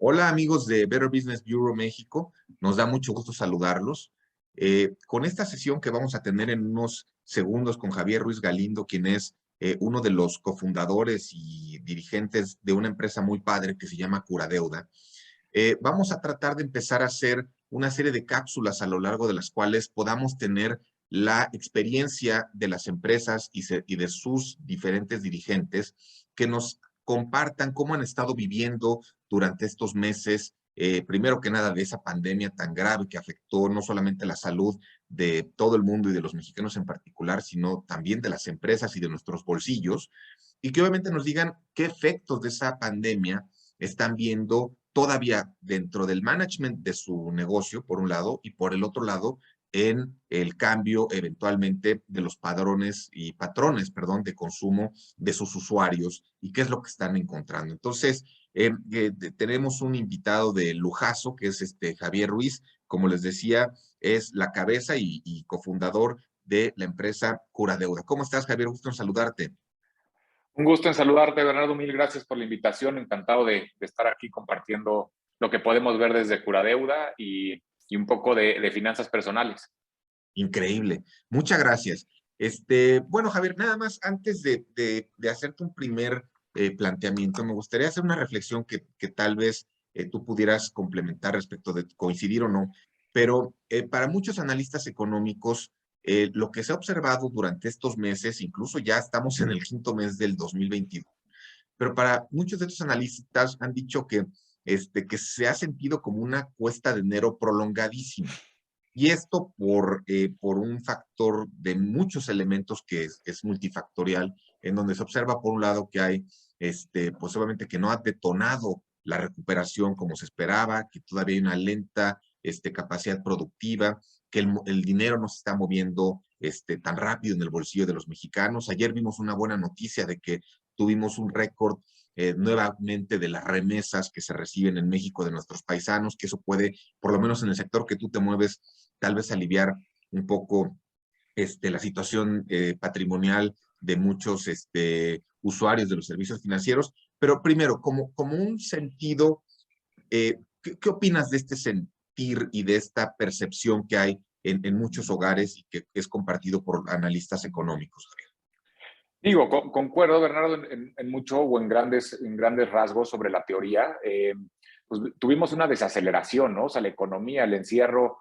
Hola amigos de Better Business Bureau México, nos da mucho gusto saludarlos. Con esta sesión que vamos a tener en unos segundos con Javier Ruiz Galindo, quien es uno de los cofundadores y dirigentes de una empresa muy padre que se llama Curadeuda, vamos a tratar de empezar a hacer una serie de cápsulas a lo largo de las cuales podamos tener la experiencia de las empresas y de sus diferentes dirigentes que nos compartan cómo han estado viviendo durante estos meses, primero que nada de esa pandemia tan grave que afectó no solamente la salud de todo el mundo y de los mexicanos en particular, sino también de las empresas y de nuestros bolsillos, y que obviamente nos digan qué efectos de esa pandemia están viendo todavía dentro del management de su negocio, por un lado, y por el otro lado, en el cambio eventualmente de los patrones, perdón, de consumo de sus usuarios y qué es lo que están encontrando. Entonces, tenemos un invitado de lujazo que es Javier Ruiz, como les decía, es la cabeza y cofundador de la empresa Curadeuda. ¿Cómo estás, Javier? Gusto en saludarte. Un gusto en saludarte, Bernardo. Mil gracias por la invitación. Encantado de estar aquí compartiendo lo que podemos ver desde Curadeuda y un poco de finanzas personales. Increíble. Muchas gracias. Bueno, Javier, nada más antes de hacerte un primer planteamiento, me gustaría hacer una reflexión que tal vez tú pudieras complementar respecto de coincidir o no, pero para muchos analistas económicos, lo que se ha observado durante estos meses, incluso ya estamos en el quinto mes del 2022, pero para muchos de estos analistas han dicho que se ha sentido como una cuesta de enero prolongadísima. Y esto por un factor de muchos elementos que es multifactorial, en donde se observa por un lado que hay, pues obviamente que no ha detonado la recuperación como se esperaba, que todavía hay una lenta capacidad productiva, que el dinero no se está moviendo tan rápido en el bolsillo de los mexicanos. Ayer vimos una buena noticia de que tuvimos un récord nuevamente de las remesas que se reciben en México de nuestros paisanos, que eso puede, por lo menos en el sector que tú te mueves, tal vez aliviar un poco la situación patrimonial de muchos usuarios de los servicios financieros. Pero primero, como un sentido, ¿qué opinas de este sentir y de esta percepción que hay en muchos hogares y que es compartido por analistas económicos, Javier? Digo, concuerdo, Bernardo, en mucho o en grandes rasgos sobre la teoría. Pues tuvimos una desaceleración, ¿no? O sea, la economía, el encierro,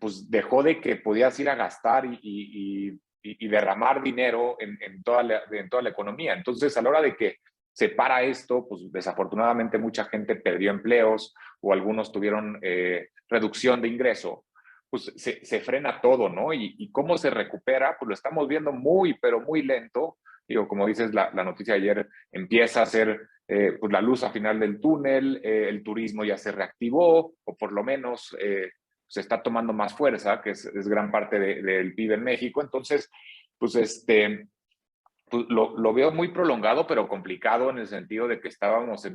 pues dejó de que podías ir a gastar y derramar dinero en toda la economía. Entonces, a la hora de que se para esto, pues desafortunadamente mucha gente perdió empleos o algunos tuvieron reducción de ingreso, pues se frena todo, ¿no? Y cómo se recupera, pues lo estamos viendo muy, pero muy lento. Digo, como dices, la noticia de ayer empieza a ser pues la luz al final del túnel, el turismo ya se reactivó, o por lo menos se está tomando más fuerza, que es gran parte del PIB en México. Entonces, pues pues lo veo muy prolongado, pero complicado en el sentido de que estábamos en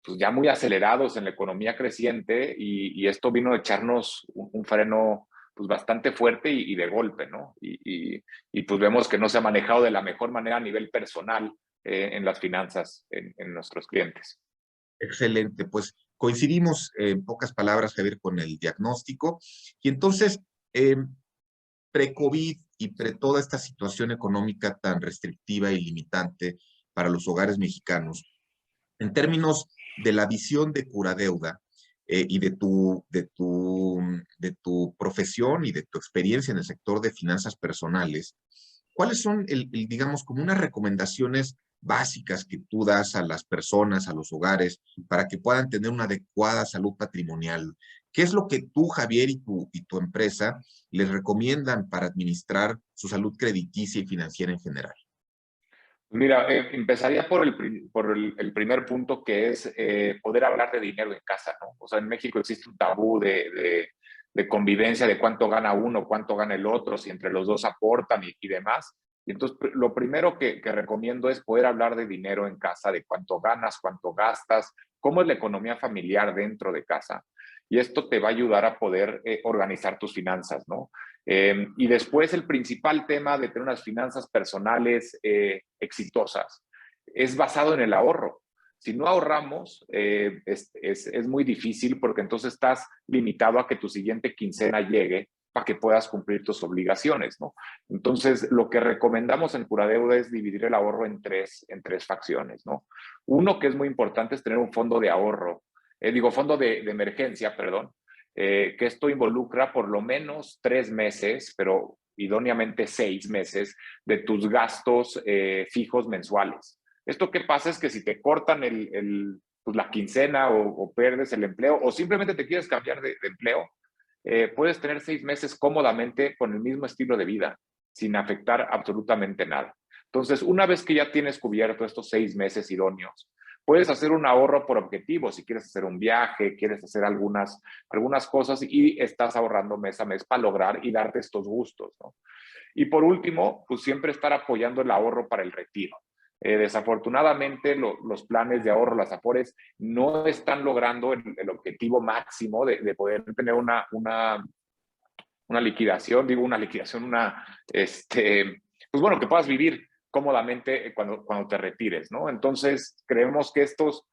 pues ya muy acelerados en la economía creciente y esto vino a echarnos un freno pues bastante fuerte y de golpe, ¿no? Y pues vemos que no se ha manejado de la mejor manera a nivel personal en las finanzas en nuestros clientes. Excelente, pues coincidimos en pocas palabras, Javier, con el diagnóstico. Y entonces, pre-COVID y pre toda esta situación económica tan restrictiva y limitante para los hogares mexicanos, en términos de la visión de Curadeuda y de tu profesión y de tu experiencia en el sector de finanzas personales, ¿cuáles son, digamos, como unas recomendaciones básicas que tú das a las personas, a los hogares, para que puedan tener una adecuada salud patrimonial? ¿Qué es lo que tú, Javier, y tu empresa les recomiendan para administrar su salud crediticia y financiera en general? Mira, empezaría por el primer punto, que es poder hablar de dinero en casa, ¿no? O sea, en México existe un tabú de convivencia, de cuánto gana uno, cuánto gana el otro, si entre los dos aportan y demás. Y entonces, lo primero que recomiendo es poder hablar de dinero en casa, de cuánto ganas, cuánto gastas, cómo es la economía familiar dentro de casa. Y esto te va a ayudar a poder organizar tus finanzas, ¿no? Y después el principal tema de tener unas finanzas personales exitosas es basado en el ahorro. Si no ahorramos, es muy difícil porque entonces estás limitado a que tu siguiente quincena llegue para que puedas cumplir tus obligaciones, ¿no? Entonces, lo que recomendamos en Curadeuda es dividir el ahorro en tres facciones, ¿no? Uno que es muy importante es tener un fondo de ahorro, fondo de emergencia, perdón, que esto involucra por lo menos 3 meses, pero idóneamente 6 meses de tus gastos fijos mensuales. Esto que pasa es que si te cortan pues la quincena o pierdes el empleo o simplemente te quieres cambiar de empleo, puedes tener 6 meses cómodamente con el mismo estilo de vida, sin afectar absolutamente nada. Entonces, una vez que ya tienes cubierto estos 6 meses idóneos, puedes hacer un ahorro por objetivo. Si quieres hacer un viaje, quieres hacer algunas cosas y estás ahorrando mes a mes para lograr y darte estos gustos, ¿no? Y por último, pues siempre estar apoyando el ahorro para el retiro. Desafortunadamente, los planes de ahorro, las AFORES, no están logrando el objetivo máximo de poder tener una liquidación, pues bueno, que puedas vivir cómodamente cuando te retires, ¿no? Entonces, creemos que estos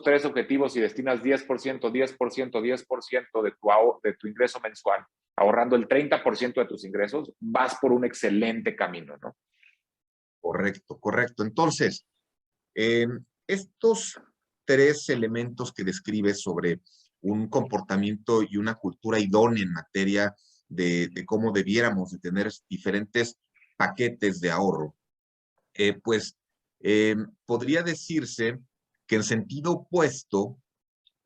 tres objetivos, si destinas 10%, 10%, 10% de tu ingreso mensual, ahorrando el 30% de tus ingresos, vas por un excelente camino, ¿no? Correcto, correcto. Entonces, estos tres elementos que describes sobre un comportamiento y una cultura idónea en materia de cómo debiéramos de tener diferentes paquetes de ahorro, pues podría decirse que en sentido opuesto,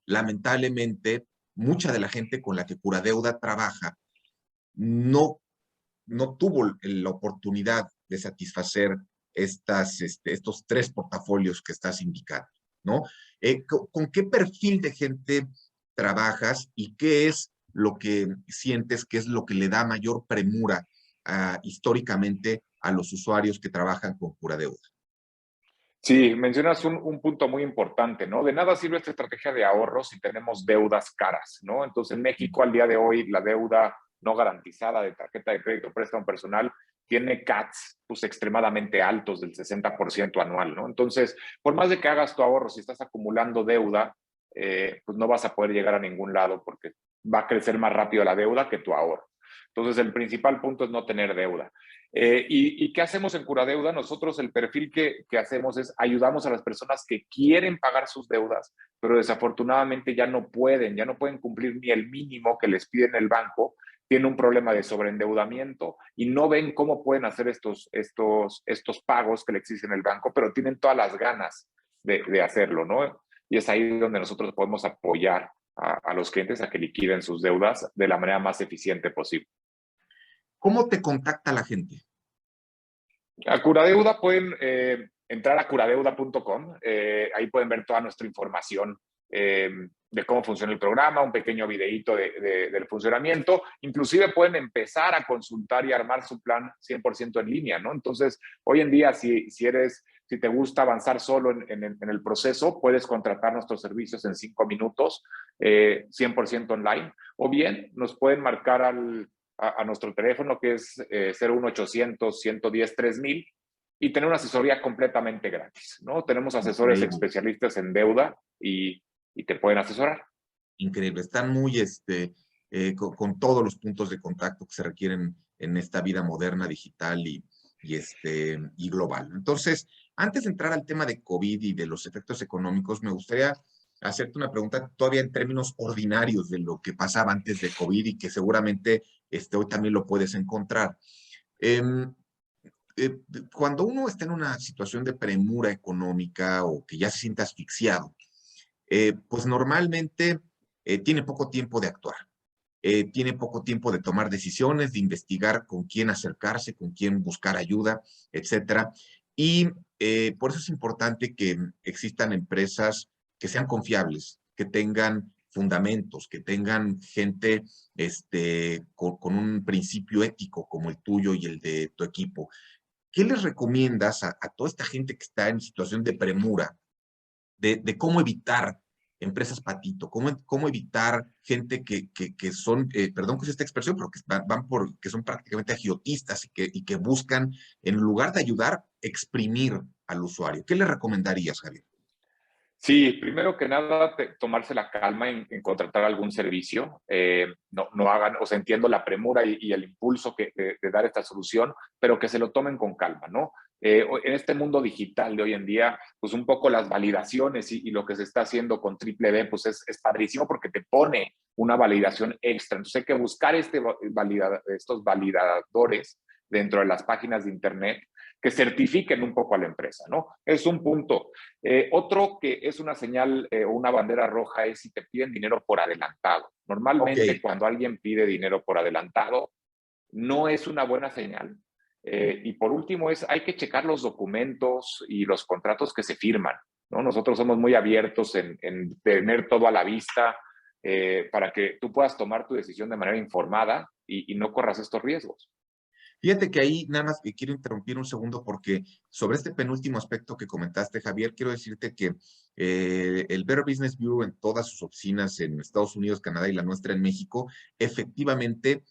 lamentablemente, mucha de la gente con la que Curadeuda trabaja no, no tuvo la oportunidad de satisfacer estos tres portafolios que estás indicando, ¿no? ¿Con qué perfil de gente trabajas y qué es lo que sientes que es lo que le da mayor premura históricamente a los usuarios que trabajan con Curadeuda? Sí, mencionas un punto muy importante, ¿no? De nada sirve esta estrategia de ahorro si tenemos deudas caras, ¿no? Entonces, en México, al día de hoy, la deuda no garantizada de tarjeta de crédito, préstamo personal, tiene CATs pues, extremadamente altos, del 60% anual, ¿no? Entonces, por más de que hagas tu ahorro, si estás acumulando deuda, pues no vas a poder llegar a ningún lado porque va a crecer más rápido la deuda que tu ahorro. Entonces, el principal punto es no tener deuda. ¿Y qué hacemos en Curadeuda? Nosotros el perfil que hacemos es ayudamos a las personas que quieren pagar sus deudas, pero desafortunadamente ya no pueden cumplir ni el mínimo que les piden el banco, tienen un problema de sobreendeudamiento y no ven cómo pueden hacer estos pagos que le exigen el banco, pero tienen todas las ganas de hacerlo, ¿no? Y es ahí donde nosotros podemos apoyar a los clientes a que liquiden sus deudas de la manera más eficiente posible. ¿Cómo te contacta la gente? A Curadeuda pueden entrar a curadeuda.com, ahí pueden ver toda nuestra información de cómo funciona el programa, un pequeño videíto del funcionamiento, inclusive pueden empezar a consultar y armar su plan 100% en línea, ¿no? Entonces, hoy en día, si te gusta avanzar solo en el proceso, puedes contratar nuestros servicios en 5 minutos, 100% online, o bien nos pueden marcar a nuestro teléfono que es 01800-110-3000 y tener una asesoría completamente gratis, ¿no? Tenemos asesores Increíble, especialistas en deuda y te pueden asesorar. increíble. Están muy con todos los puntos de contacto que se requieren en esta vida moderna, digital y global. Entonces, antes de entrar al tema de COVID y de los efectos económicos, me gustaría hacerte una pregunta todavía en términos ordinarios de lo que pasaba antes de COVID y que seguramente hoy también lo puedes encontrar. Em, Cuando uno está en una situación de premura económica o que ya se siente asfixiado, pues normalmente tiene poco tiempo de actuar. Tiene poco tiempo de tomar decisiones, de investigar con quién acercarse, con quién buscar ayuda, etcétera. Y por eso es importante que existan empresas que sean confiables, que tengan fundamentos, que tengan gente con un principio ético como el tuyo y el de tu equipo. ¿Qué les recomiendas a toda esta gente que está en situación de premura, de cómo evitar empresas patito, cómo evitar gente que son, perdón que use esta expresión, pero que son prácticamente agiotistas y que buscan, en lugar de ayudar, exprimir al usuario? ¿Qué le recomendarías, Javier? Sí, primero que nada, tomarse la calma en contratar algún servicio. No hagan, o sea, entiendo la premura y el impulso de dar esta solución, pero que se lo tomen con calma, ¿no? En este mundo digital de hoy en día, pues un poco las validaciones y lo que se está haciendo con Triple B, pues es padrísimo porque te pone una validación extra. Entonces hay que buscar estos validadores dentro de las páginas de Internet que certifiquen un poco a la empresa, ¿no? Es un punto. Otro que es una señal o una bandera roja es si te piden dinero por adelantado. Ok, Normalmente cuando alguien pide dinero por adelantado, no es una buena señal. Y por último hay que checar los documentos y los contratos que se firman, ¿no? Nosotros somos muy abiertos en tener todo a la vista para que tú puedas tomar tu decisión de manera informada y no corras estos riesgos. fíjate que ahí nada más quiero interrumpir un segundo porque sobre este penúltimo aspecto que comentaste, Javier, quiero decirte que el Better Business Bureau en todas sus oficinas en Estados Unidos, Canadá y la nuestra en México, efectivamente,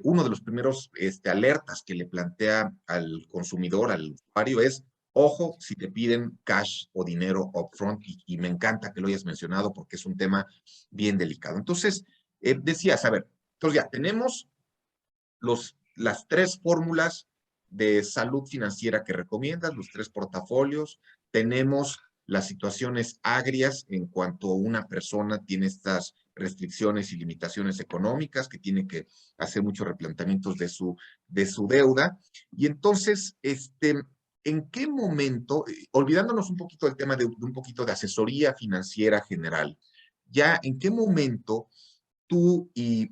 uno de los primeros alertas que le plantea al consumidor, al usuario, es, ojo, si te piden cash o dinero upfront, y me encanta que lo hayas mencionado porque es un tema bien delicado. Entonces, decías, a ver, entonces ya tenemos las tres fórmulas de salud financiera que recomiendas, los tres portafolios. Tenemos las situaciones agrias en cuanto una persona tiene estas restricciones y limitaciones económicas, que tiene que hacer muchos replanteamientos de su deuda. Y entonces, ¿en qué momento, olvidándonos un poquito del tema de un poquito de asesoría financiera general, ya en qué momento tú y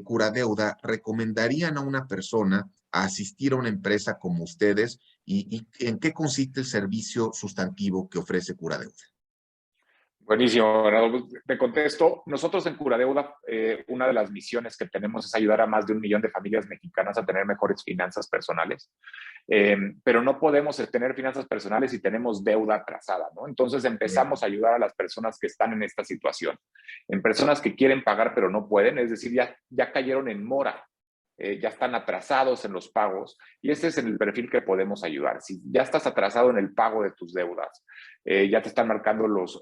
Curadeuda recomendarían a una persona a asistir a una empresa como ustedes y en qué consiste el servicio sustantivo que ofrece Curadeuda? Buenísimo, Bernardo. Pues, te contesto. Nosotros en Curadeuda, una de las misiones que tenemos es ayudar a más de 1 millón de familias mexicanas a tener mejores finanzas personales. Pero no podemos tener finanzas personales si tenemos deuda atrasada, ¿no? Entonces empezamos a ayudar a las personas que están en esta situación, en personas que quieren pagar pero no pueden, es decir, ya cayeron en mora, ya están atrasados en los pagos y ese es el perfil que podemos ayudar. Si ya estás atrasado en el pago de tus deudas, ya te están marcando los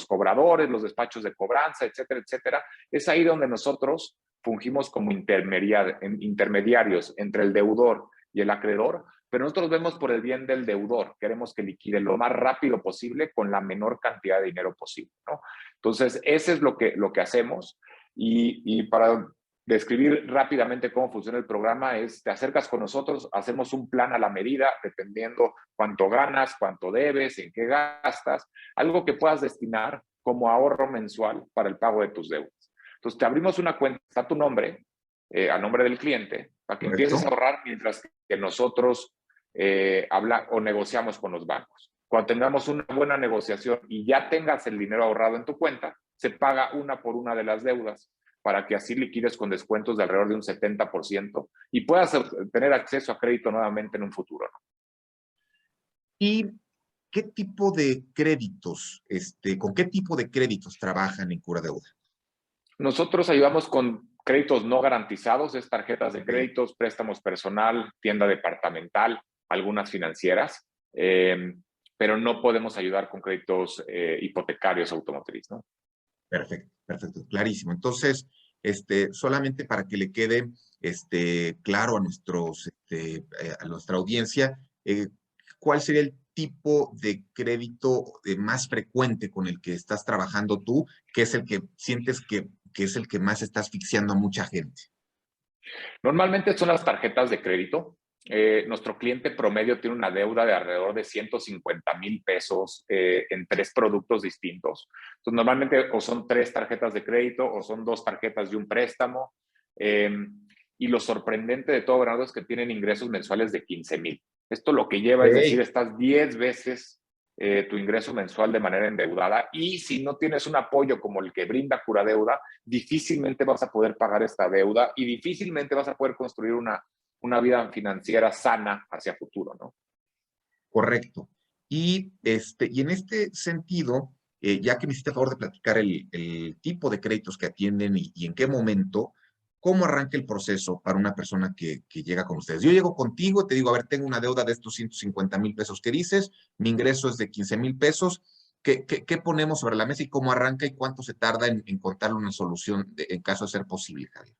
cobradores, los despachos de cobranza, etcétera, etcétera, es ahí donde nosotros fungimos como intermediarios entre el deudor y el acreedor, pero nosotros vemos por el bien del deudor, queremos que liquide lo más rápido posible con la menor cantidad de dinero posible, ¿no? Entonces, ese es lo que hacemos y para describir rápidamente cómo funciona el programa es, te acercas con nosotros, hacemos un plan a la medida, dependiendo cuánto ganas, cuánto debes, en qué gastas, algo que puedas destinar como ahorro mensual para el pago de tus deudas. Entonces, te abrimos una cuenta, está tu nombre, a nombre del cliente, para que empieces a ¿Correcto? ahorrar mientras que nosotros o negociamos con los bancos. Cuando tengamos una buena negociación y ya tengas el dinero ahorrado en tu cuenta, se paga una por una de las deudas para que así liquides con descuentos de alrededor de un 70% y puedas tener acceso a crédito nuevamente en un futuro, ¿no? ¿Y qué tipo de créditos, con qué tipo de créditos trabajan en Curadeuda? Nosotros ayudamos con créditos no garantizados, es tarjetas de Ok, créditos, préstamos personal, tienda departamental, algunas financieras, pero no podemos ayudar con créditos hipotecarios automotriz, ¿no? perfecto, perfecto, clarísimo. Entonces, solamente para que le quede claro a a nuestra audiencia, ¿cuál sería el tipo de crédito más frecuente con el que estás trabajando tú, que es el que sientes que es el que más está asfixiando a mucha gente? Normalmente son las tarjetas de crédito. Nuestro cliente promedio tiene una deuda de alrededor de 150,000 pesos en 3 productos distintos. Entonces, normalmente o son 3 tarjetas de crédito o son 2 tarjetas y un préstamo. Eh, y lo sorprendente de todo, Bernardo, es que tienen ingresos mensuales de 15,000. Esto lo que lleva es decir, Ok. estás 10 veces tu ingreso mensual de manera endeudada y si no tienes un apoyo como el que brinda Curadeuda, difícilmente vas a poder pagar esta deuda y difícilmente vas a poder construir una vida financiera sana hacia futuro, ¿no? Correcto. Y en este sentido, ya que me hiciste favor de platicar el tipo de créditos que atienden y en qué momento, ¿cómo arranca el proceso para una persona que llega con ustedes? Yo llego contigo, te digo, a ver, tengo una deuda de estos 150,000 pesos que dices, mi ingreso es de 15,000 pesos, ¿qué ponemos sobre la mesa y cómo arranca y cuánto se tarda en encontrar una solución en caso de ser posible, Javier?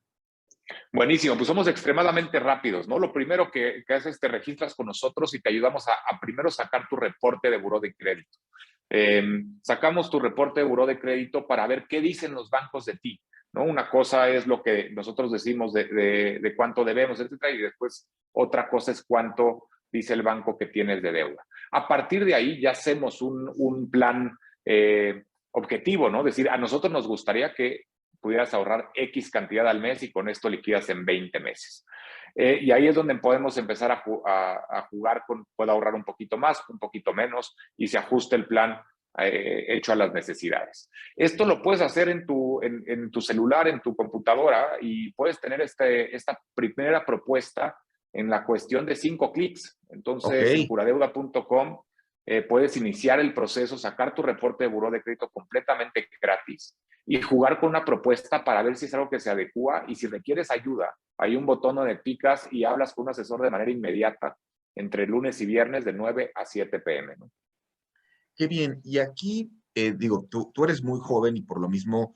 Buenísimo, pues somos extremadamente rápidos, ¿no? Lo primero que haces, te registras con nosotros y te ayudamos a primero sacar tu reporte de buró de crédito. Sacamos tu reporte de buró de crédito para ver qué dicen los bancos de ti, ¿no? Una cosa es lo que nosotros decimos de cuánto debemos, etcétera, y después otra cosa es cuánto dice el banco que tienes de deuda. A partir de ahí ya hacemos un plan objetivo, ¿no? Decir, a nosotros nos gustaría que pudieras ahorrar X cantidad al mes y con esto liquidas en 20 meses. Y ahí es donde podemos empezar a jugar con, puedo ahorrar un poquito más, un poquito menos, y se ajusta el plan hecho a las necesidades. Esto lo puedes hacer en tu celular, en tu computadora, y puedes tener esta primera propuesta en la cuestión de 5 clics. Ok, Entonces, en curadeuda.com puedes iniciar el proceso, sacar tu reporte de buró de crédito completamente gratis y jugar con una propuesta para ver si es algo que se adecua, y si requieres ayuda, hay un botón donde picas y hablas con un asesor de manera inmediata entre lunes y viernes de 9 a 7 p.m., ¿no? qué bien. Y aquí, digo, tú eres muy joven y por lo mismo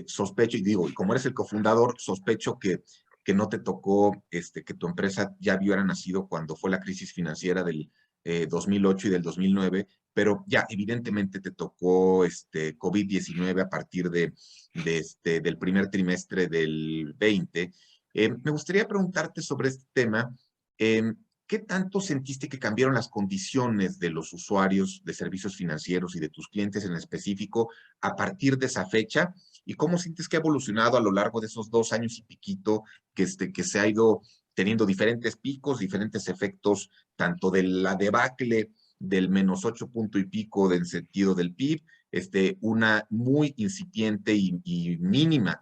sospecho, y digo, y como eres el cofundador, sospecho que no te tocó, que tu empresa ya hubiera nacido cuando fue la crisis financiera del 2008 y del 2009, pero ya evidentemente te tocó COVID-19 a partir del primer trimestre del 20. Me gustaría preguntarte sobre este tema. em, ¿Qué tanto sentiste que cambiaron las condiciones de los usuarios de servicios financieros y de tus clientes en específico a partir de esa fecha? ¿Y cómo sientes que ha evolucionado a lo largo de esos 2 años y piquito que se ha ido teniendo diferentes picos, diferentes efectos, tanto de la debacle del -8 punto y pico del sentido del PIB, una muy incipiente y mínima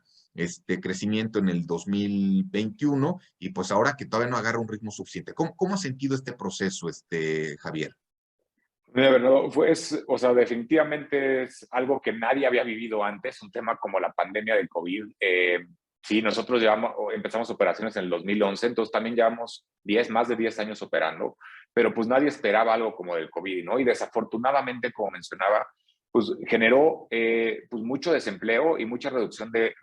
crecimiento en el 2021 y pues ahora que todavía no agarra un ritmo suficiente? ¿Cómo has sentido este proceso, Javier? Mira, Bernardo, o sea, definitivamente es algo que nadie había vivido antes, un tema como la pandemia del COVID. Sí, nosotros empezamos operaciones en el 2011, entonces también llevamos más de 10 años operando, pero pues nadie esperaba algo como del COVID, ¿no? Y desafortunadamente, como mencionaba, pues generó pues mucho desempleo y mucha reducción de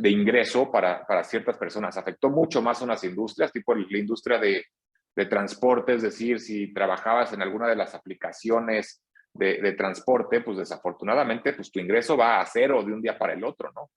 ingreso para ciertas personas. Afectó mucho más a unas industrias, tipo la industria de transporte, es decir, si trabajabas en alguna de las aplicaciones de transporte, pues desafortunadamente pues tu ingreso va a cero de un día para el otro, ¿no?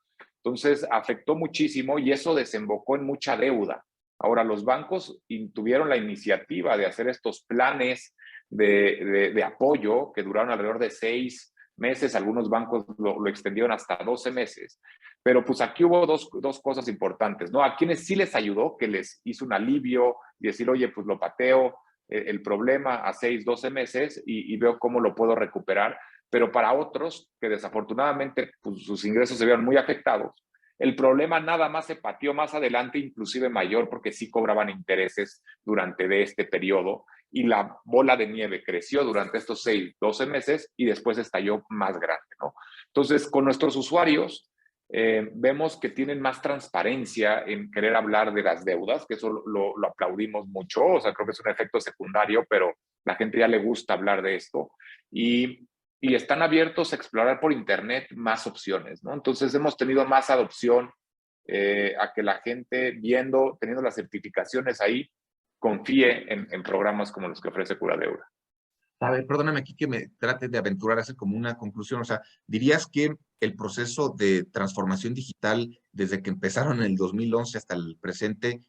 Entonces afectó muchísimo y eso desembocó en mucha deuda. Ahora, los bancos tuvieron la iniciativa de hacer estos planes de apoyo que duraron alrededor de 6 meses, algunos bancos lo extendieron hasta 12 meses, pero pues aquí hubo dos cosas importantes, ¿no? A quienes sí les ayudó, que les hizo un alivio y decir, oye, pues lo pateo el problema a 6, 12 meses y veo cómo lo puedo recuperar, pero para otros que desafortunadamente pues, sus ingresos se vieron muy afectados, el problema nada más se pateó más adelante, inclusive mayor, porque sí cobraban intereses durante de este periodo y la bola de nieve creció durante estos 6, 12 meses y después estalló más grande, ¿no? Entonces, con nuestros usuarios, vemos que tienen más transparencia en querer hablar de las deudas, que eso lo aplaudimos mucho, o sea, creo que es un efecto secundario, pero la gente ya le gusta hablar de esto y están abiertos a explorar por internet más opciones, ¿no? Entonces hemos tenido más adopción a que la gente teniendo las certificaciones ahí, confíe en programas como los que ofrece Curadeuda. A ver, perdóname aquí que me trate de aventurar a hacer como una conclusión. O sea, ¿dirías que el proceso de transformación digital desde que empezaron en el 2011 hasta el presente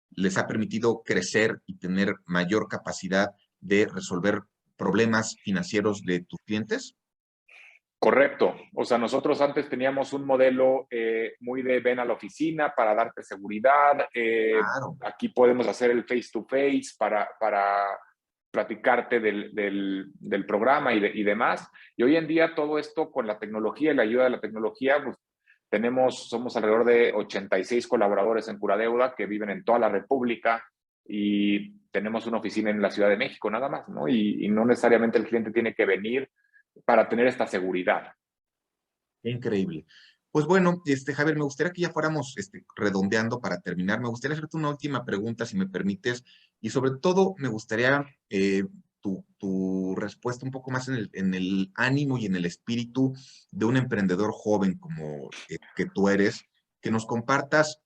les ha permitido crecer y tener mayor capacidad de resolver problemas financieros de tus clientes? Correcto. O sea, nosotros antes teníamos un modelo muy de ven a la oficina para darte seguridad. Claro. Aquí podemos hacer el face to face para platicarte del programa y demás. Y hoy en día todo esto con la tecnología y la ayuda de la tecnología, pues somos alrededor de 86 colaboradores en Curadeuda que viven en toda la República y tenemos una oficina en la Ciudad de México nada más, ¿no? Y no necesariamente el cliente tiene que venir para tener esta seguridad. Qué increíble. Pues bueno, Javier, me gustaría que ya fuéramos redondeando para terminar. Me gustaría hacerte una última pregunta, si me permites, y sobre todo me gustaría tu respuesta un poco más en el ánimo y en el espíritu de un emprendedor joven como que tú eres, que nos compartas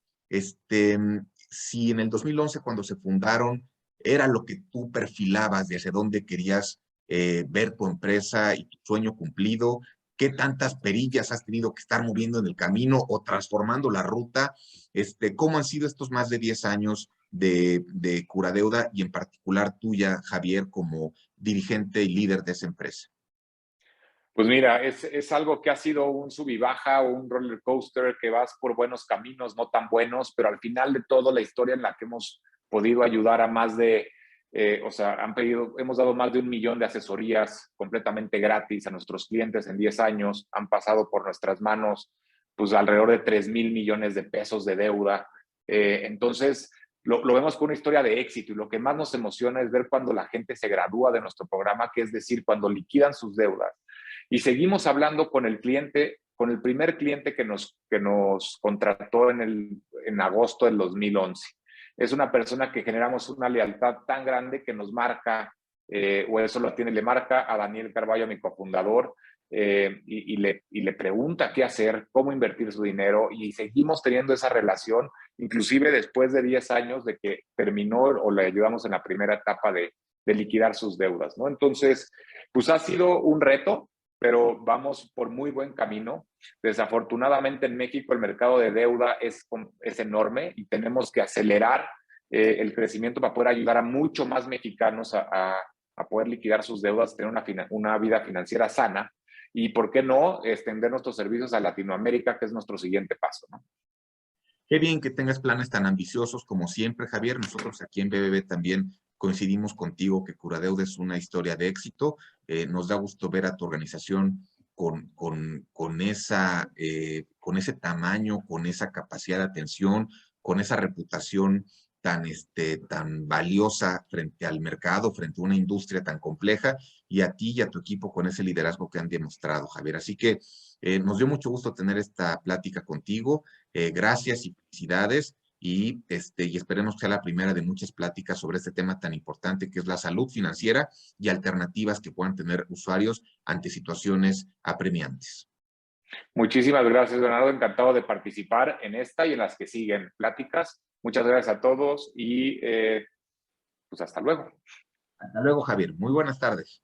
si en el 2011 cuando se fundaron era lo que tú perfilabas de hacia dónde querías ver tu empresa y tu sueño cumplido, qué tantas perillas has tenido que estar moviendo en el camino o transformando la ruta, cómo han sido estos más de 10 años de Curadeuda y en particular tuya, Javier, como dirigente y líder de esa empresa. Pues mira, es algo que ha sido un sub y baja, un roller coaster, que vas por buenos caminos, no tan buenos, pero al final de todo la historia en la que hemos podido ayudar a más de, o sea, hemos dado más de 1 millón de asesorías completamente gratis a nuestros clientes en 10 años, han pasado por nuestras manos pues alrededor de 3,000 millones de pesos de deuda. Entonces, lo vemos con una historia de éxito y lo que más nos emociona es ver cuando la gente se gradúa de nuestro programa, que es decir, cuando liquidan sus deudas. Y seguimos hablando con el cliente, con el primer cliente que nos contrató en agosto del 2011. Es una persona que generamos una lealtad tan grande que nos marca, o eso lo tiene, le marca a Daniel Carballo, mi cofundador, y le pregunta qué hacer, cómo invertir su dinero, y seguimos teniendo esa relación, inclusive después de 10 años de que terminó o le ayudamos en la primera etapa de liquidar sus deudas, ¿no? Entonces, pues ha sido un reto, pero vamos por muy buen camino. Desafortunadamente en México el mercado de deuda es enorme y tenemos que acelerar el crecimiento para poder ayudar a mucho más mexicanos a poder liquidar sus deudas, tener una vida financiera sana y, ¿por qué no?, extender nuestros servicios a Latinoamérica, que es nuestro siguiente paso, ¿no? Qué bien que tengas planes tan ambiciosos como siempre, Javier. Nosotros aquí en BBB también coincidimos contigo que Curadeuda es una historia de éxito. Nos da gusto ver a tu organización con ese tamaño, con esa capacidad de atención, con esa reputación tan valiosa frente al mercado, frente a una industria tan compleja, y a ti y a tu equipo con ese liderazgo que han demostrado, Javier. Así que nos dio mucho gusto tener esta plática contigo. Gracias y felicidades y esperemos que sea la primera de muchas pláticas sobre este tema tan importante que es la salud financiera y alternativas que puedan tener usuarios ante situaciones apremiantes. Muchísimas gracias, Bernardo. Encantado de participar en esta y en las que siguen pláticas. Muchas gracias a todos y pues hasta luego. Hasta luego, Javier. Muy buenas tardes.